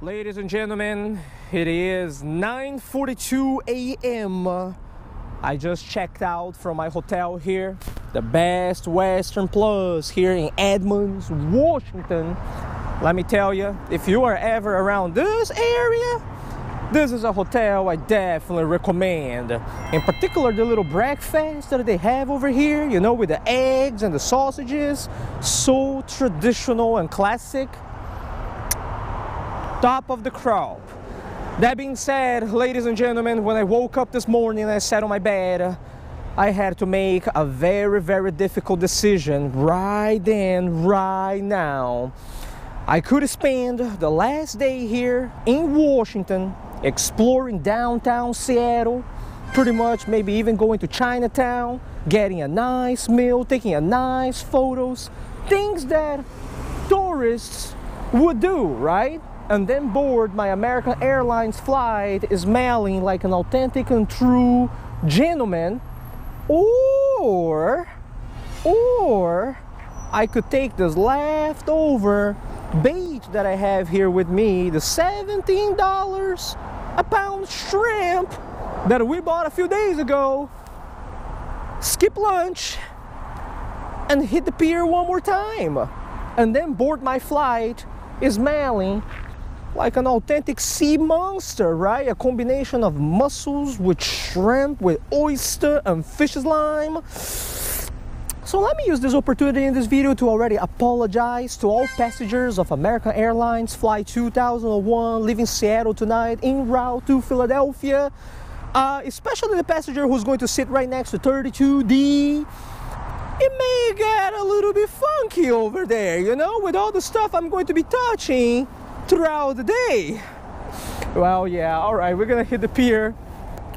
Ladies and gentlemen, it is 9:42 a.m. I just checked out from my hotel here, the Best Western Plus here in Edmonds, Washington. Let me tell you, if you are ever around this area, this is a hotel I definitely recommend. In particular, the little breakfast that they have over here, you know, with the eggs and the sausages, so traditional and classic. Top of the crop. That being said, ladies and gentlemen, when I woke up this morning and I sat on my bed, I had to make a very difficult decision right then, right now. I could spend the last day here in Washington exploring downtown Seattle, pretty much maybe even going to Chinatown, getting a nice meal, taking a nice photos, things that tourists would do, right? And then board my American Airlines flight smelling like an authentic and true gentleman, or I could take this leftover bait that I have here with me, the $17 a pound shrimp that we bought a few days ago, skip lunch and hit the pier one more time, and then board my flight smelling like an authentic sea monster, right? A combination of mussels with shrimp, with oyster and fish slime. So let me use this opportunity in this video to already apologize to all passengers of American Airlines Flight 2001 leaving Seattle tonight en route to Philadelphia, especially the passenger who's going to sit right next to 32D. It may get a little bit funky over there, you know, with all the stuff I'm going to be touching throughout the day. Well, yeah, all right, we're gonna hit the pier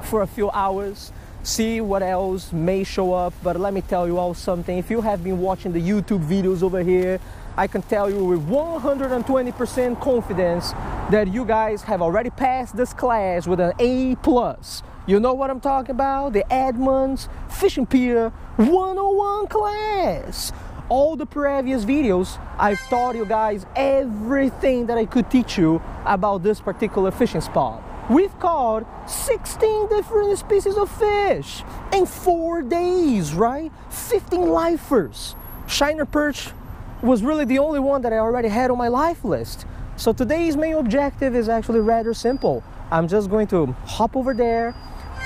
for a few hours, see what else may show up. But let me tell you all something. If you have been watching the YouTube videos over here, I can tell you with 120% confidence that you guys have already passed this class with an A+. You know what I'm talking about? The Edmonds Fishing Pier 101 class. All the previous videos, I've taught you guys everything that I could teach you about this particular fishing spot. We've caught 16 different species of fish in 4 days, right? 15 lifers. Shiner perch was really the only one that I already had on my life list. So today's main objective is actually rather simple. I'm just going to hop over there,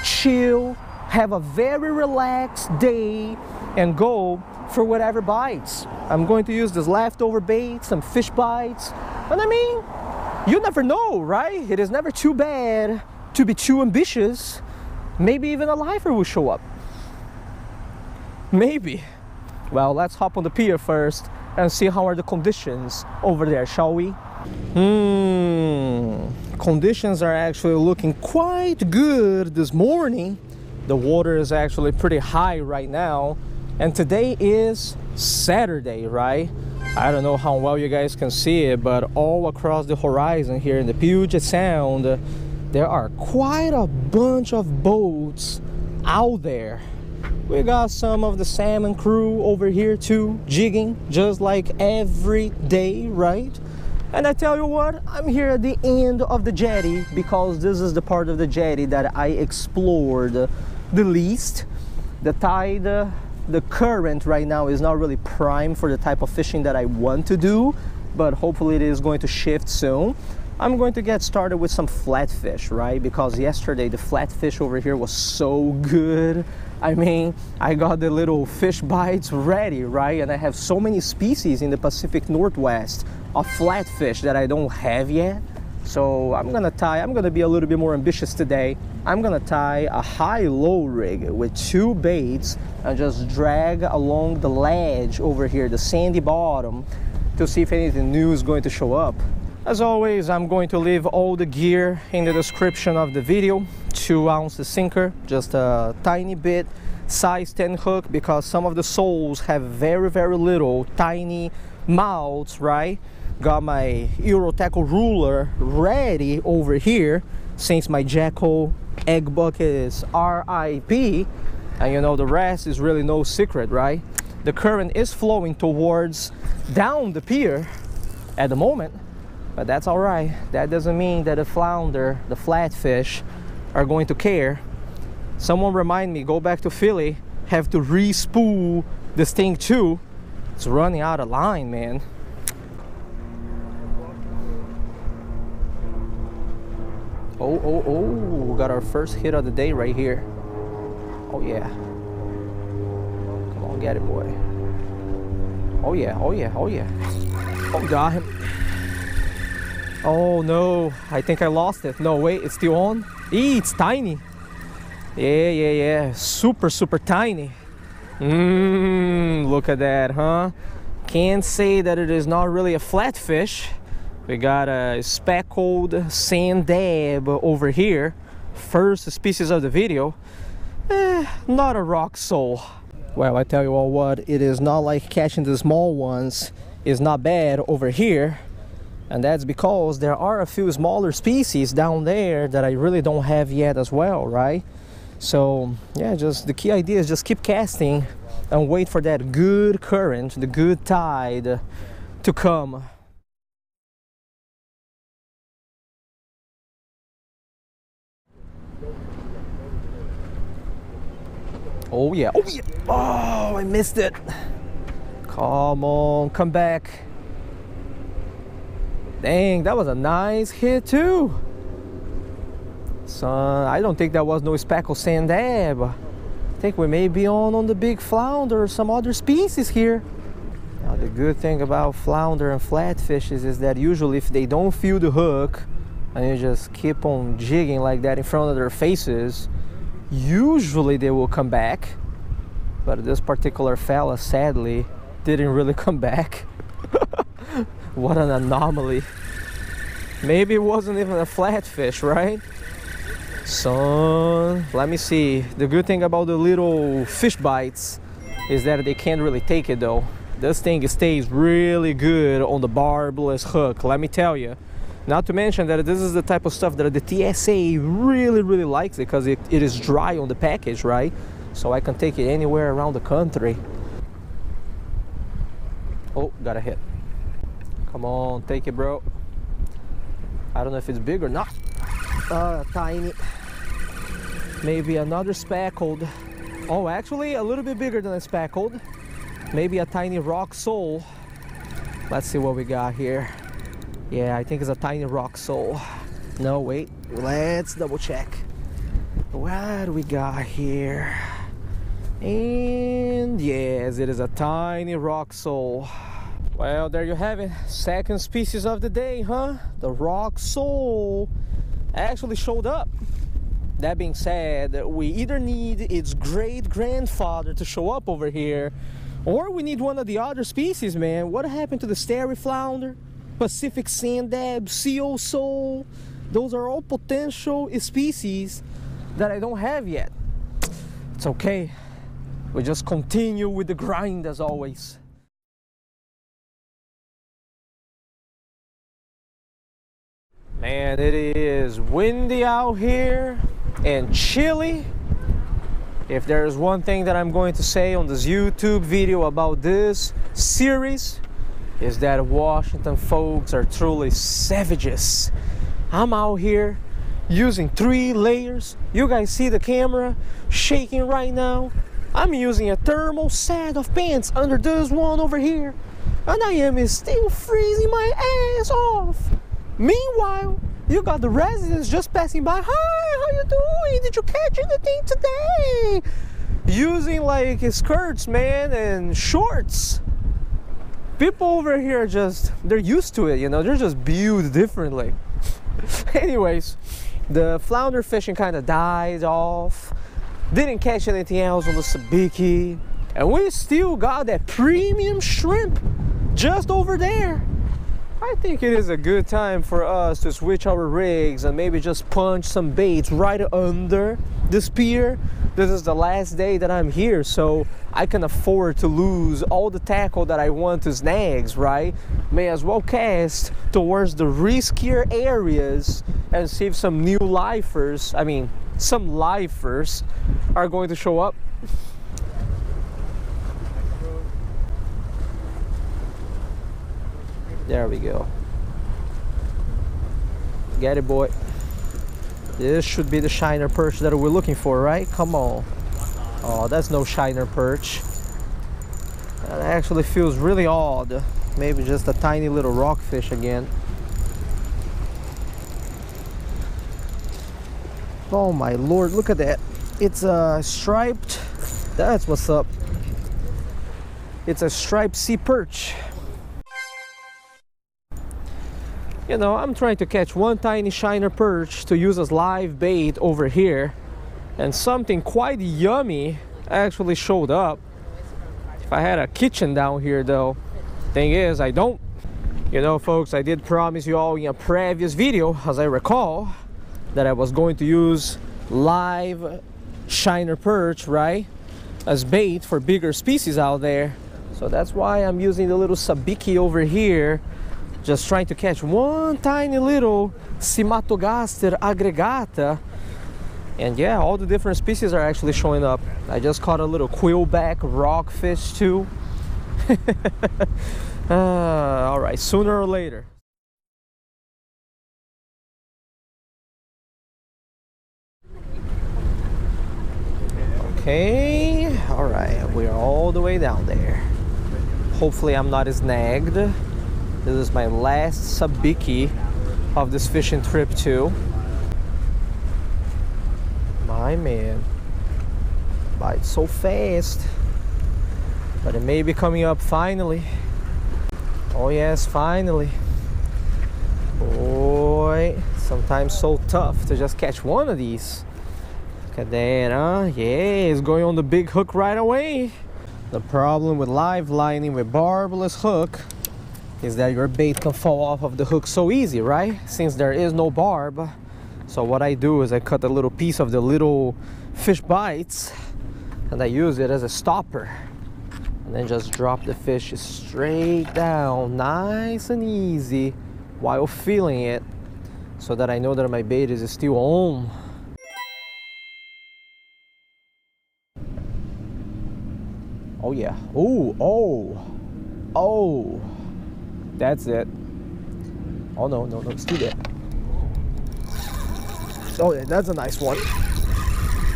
chill, have a very relaxed day, and go for whatever bites. I'm going to use this leftover bait, some fish bites. And I mean, you never know, right? It is never too bad to be too ambitious. Maybe even a lifer will show up. Maybe. Well, let's hop on the pier first and see how are the conditions over there, shall we? Conditions are actually looking quite good this morning. The water is actually pretty high right now. And today is Saturday, right? I don't know how well you guys can see it, but all across the horizon here in the Puget Sound, there are quite a bunch of boats out there. We got some of the salmon crew over here too, jigging just like every day, right? And I tell you what, I'm here at the end of the jetty because this is the part of the jetty that I explored the least. The tide, the current right now is not really prime for the type of fishing that I want to do, but hopefully it is going to shift soon. I'm going to get started with some flatfish, right? Because yesterday the flatfish over here was so good. I mean, I got the little fish bites ready, right? And I have so many species in the Pacific Northwest of flatfish that I don't have yet. So I'm gonna be a little bit more ambitious today. I'm gonna tie a high-low rig with 2 baits and just drag along the ledge over here, the sandy bottom, to see if anything new is going to show up. As always, I'm going to leave all the gear in the description of the video. 2-ounce sinker, just a tiny bit, size 10 hook, because some of the soles have very little tiny mouths, right? Got my Euro tackle ruler ready over here since my Jackal egg bucket is RIP, and you know the rest is really no secret, right? The current is flowing towards down the pier at the moment, But that's all right. That doesn't mean that the flounder, the flatfish, are going to care. Someone remind me, go back to Philly, have to re-spool this thing too. It's running out of line, man. Oh, got our first hit of the day right here. Oh yeah. Come on, get it, boy. Oh yeah. Oh, got him. Oh no, I think I lost it. No, wait, it's still on? It's tiny. Yeah. Super tiny. Look at that, huh? Can't say that it is not really a flatfish. We got a speckled sand dab over here. First species of the video. Not a rock sole. Well, I tell you all what, it is not like catching the small ones is not bad over here. And that's because there are a few smaller species down there that I really don't have yet as well, right? So yeah, just the key idea is just keep casting and wait for that good current, the good tide to come. Oh yeah. Oh, I missed it. Come on, come back. Dang, that was a nice hit too. Son, I don't think that was no speckled sand dab. I think we may be on the big flounder or some other species here. Now the good thing about flounder and flatfishes is that usually if they don't feel the hook and you just keep on jigging like that in front of their faces, usually they will come back. But this particular fella sadly didn't really come back. What an anomaly. Maybe it wasn't even a flatfish, right? Son, let me see. The good thing about the little fish bites is that they can't really take it though. This thing stays really good on the barbless hook, let me tell you. Not to mention that this is the type of stuff that the TSA really likes because it is dry on the package, right? So I can take it anywhere around the country. Oh, got a hit. Come on, take it, bro. I don't know if it's big or not. Tiny. Maybe another speckled. Oh, actually a little bit bigger than a speckled. Maybe a tiny rock sole. Let's see what we got here. Yeah, I think it's a tiny rock sole. No, wait. Let's double check. What do we got here? And yes, it is a tiny rock sole. Well, there you have it. Second species of the day, huh? The rock sole actually showed up. That being said, we either need its great-grandfather to show up over here, or we need one of the other species, man. What happened to the starry flounder, Pacific sand dab, seal sole? Those are all potential species that I don't have yet. It's okay. We just continue with the grind as always. Man, it is windy out here and chilly. If there's one thing that I'm going to say on this YouTube video about this series, is that Washington folks are truly savages. I'm out here using 3 layers. You guys see the camera shaking right now? I'm using a thermal set of pants under this one over here, and I am still freezing my ass off. Meanwhile, you got the residents just passing by. Hi, how you doing? Did you catch anything today? Using like skirts, man, and shorts. People over here are just, they're used to it, you know, they're just built differently. Anyways, the flounder fishing kind of died off. Didn't catch anything else on the sabiki. And we still got that premium shrimp just over there. I think it is a good time for us to switch our rigs and maybe just punch some baits right under this pier. This is the last day that I'm here, so I can afford to lose all the tackle that I want to snags, right? May as well cast towards the riskier areas and see if some new lifers, some lifers are going to show up. There we go. Get it, boy. This should be the shiner perch that we're looking for, right? Come on. Oh, that's no shiner perch. That actually feels really odd. Maybe just a tiny little rockfish again. Oh my lord, look at that. It's a striped, that's what's up. It's a striped sea perch. You know, I'm trying to catch one tiny shiner perch to use as live bait over here, and something quite yummy actually showed up. If I had a kitchen down here though, thing is I don't. You know folks, I did promise you all in a previous video, as I recall, that I was going to use live shiner perch, right, as bait for bigger species out there. So that's why I'm using the little sabiki over here, just trying to catch one tiny little Cimatogaster aggregata. And yeah, all the different species are actually showing up. I just caught a little quillback rockfish too. All right, sooner or later. Okay, all right, we're all the way down there. Hopefully I'm not snagged. This is my last sabiki of this fishing trip too. My man, bites so fast, but it may be coming up finally. Oh yes, finally. Boy, sometimes so tough to just catch one of these. Look at that, huh? Yeah, it's going on the big hook right away. The problem with live lining with barbless hook is that your bait can fall off of the hook so easy, right? Since there is no barb. So what I do is I cut a little piece of the little fish bites and I use it as a stopper. And then just drop the fish straight down, nice and easy, while feeling it, so that I know that my bait is still on. Oh yeah, oh, that's it. Oh no, it's still there. Oh yeah, that's a nice one.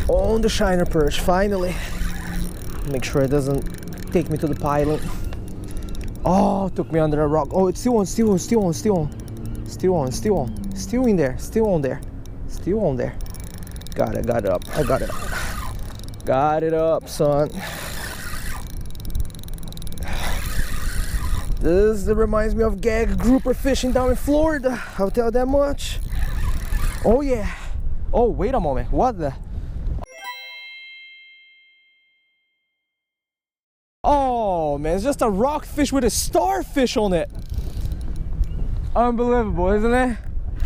On the shiner perch, finally. Make sure it doesn't take me to the pilot. Oh, took me under a rock. Oh, it's still on. Still in there. Still on there. Got it up. I got it up. Got it up, son. This reminds me of gag grouper fishing down in Florida. I'll tell that much. Oh yeah. Oh, wait a moment. What the? Oh man, it's just a rockfish with a starfish on it. Unbelievable, isn't it?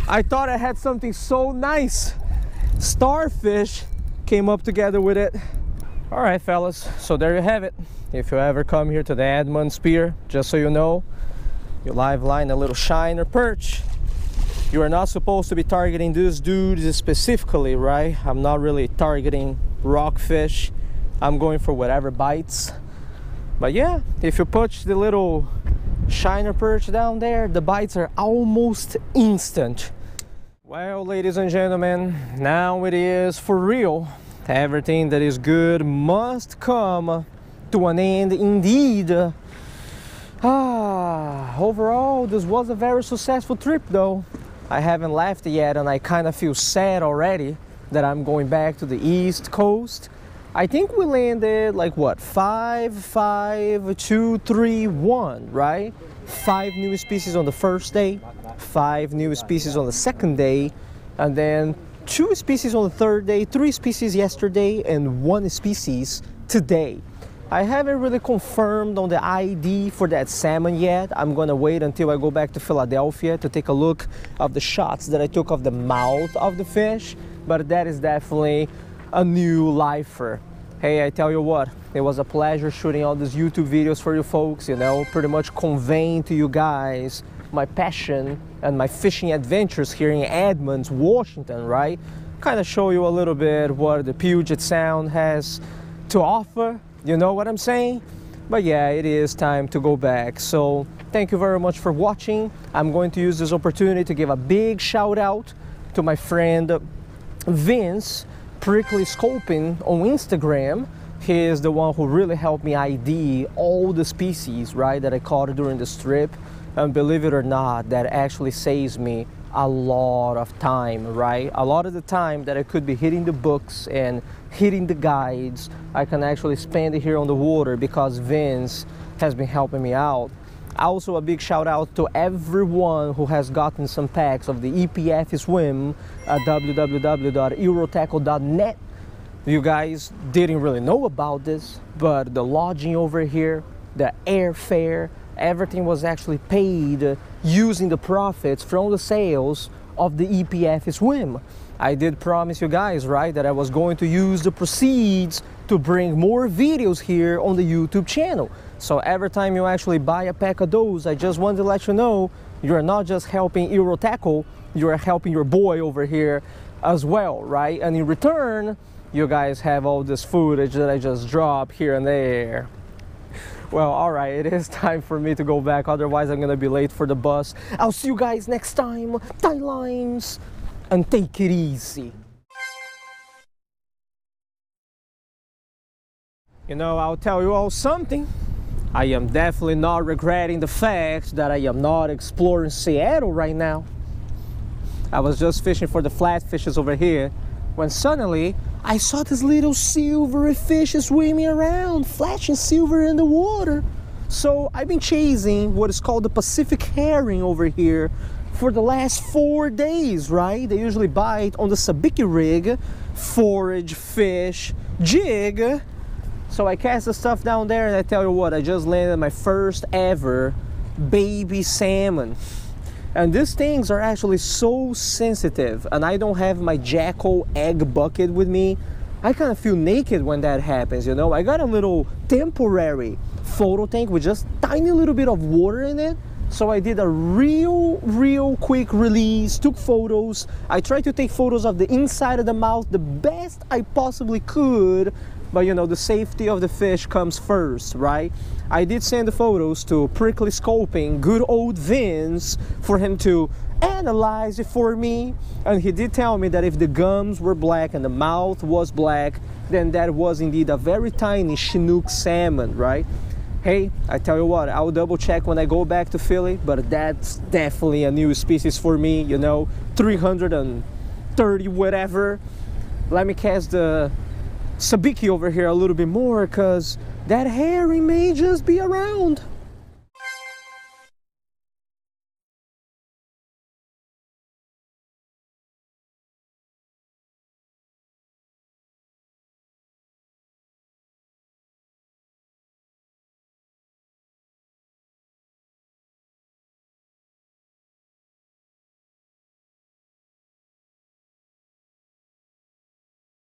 I thought I had something so nice. Starfish came up together with it. All right, fellas, so there you have it. If you ever come here to the Edmonds Pier, just so you know, you live line a little shiner perch. You are not supposed to be targeting these dudes specifically, right? I'm not really targeting rockfish. I'm going for whatever bites. But yeah, if you put the little shiner perch down there, the bites are almost instant. Well, ladies and gentlemen, now it is for real. Everything that is good must come to an end indeed. Overall, this was a very successful trip though. I haven't left yet and I kind of feel sad already that I'm going back to the East Coast. I think we landed like what, 5, 5, 2, 3, 1, right? 5 new species on the first day, 5 new species on the second day, and then 2 species on the third day, 3 species yesterday, and 1 species today. I haven't really confirmed on the ID for that salmon yet. I'm gonna wait until I go back to Philadelphia to take a look of the shots that I took of the mouth of the fish, but that is definitely a new lifer. Hey, I tell you what, it was a pleasure shooting all these YouTube videos for you folks, you know, pretty much conveying to you guys my passion and my fishing adventures here in Edmonds, Washington, right? Kind of show you a little bit what the Puget Sound has to offer, you know what I'm saying? But yeah, it is time to go back. So thank you very much for watching. I'm going to use this opportunity to give a big shout out to my friend Vince Prickly Scoping on Instagram. He is the one who really helped me ID all the species, right, that I caught during this trip. And believe it or not, that actually saves me a lot of time, right? A lot of the time that I could be hitting the books and hitting the guides, I can actually spend it here on the water because Vince has been helping me out. Also, a big shout out to everyone who has gotten some packs of the EPF swim at www.eurotackle.net. You guys didn't really know about this, but the lodging over here, the airfare, everything was actually paid using the profits from the sales of the EPF swim. I did promise you guys, right, that I was going to use the proceeds to bring more videos here on the YouTube channel. So every time you actually buy a pack of those, I just wanted to let you know you're not just helping Eurotackle, you're helping your boy over here as well, right? And in return, you guys have all this footage that I just dropped here and there. Well, all right, it is time for me to go back, otherwise I'm gonna be late for the bus. I'll see you guys next time. Tie lines and take it easy. You know, I'll tell you all something. I am definitely not regretting the fact that I am not exploring Seattle right now. I was just fishing for the flatfishes over here when suddenly I saw this little silvery fish swimming around, flashing silver in the water. So I've been chasing what is called the Pacific herring over here for the last 4 days, right? They usually bite on the sabiki rig, forage, fish, jig. So I cast the stuff down there and I tell you what, I just landed my first ever baby salmon. And these things are actually so sensitive, and I don't have my Jackal egg bucket with me. I kind of feel naked when that happens, you know? I got a little temporary photo tank with just tiny little bit of water in it. So I did a real quick release, took photos. I tried to take photos of the inside of the mouth the best I possibly could. But you know, the safety of the fish comes first, right? I did send the photos to Prickly Scoping, good old Vince, for him to analyze it for me. And he did tell me that if the gums were black and the mouth was black, then that was indeed a very tiny Chinook salmon, right? Hey, I tell you what, I'll double check when I go back to Philly, but that's definitely a new species for me, you know, 330 whatever. Let me cast the sabiki over here a little bit more, because that herring may just be around.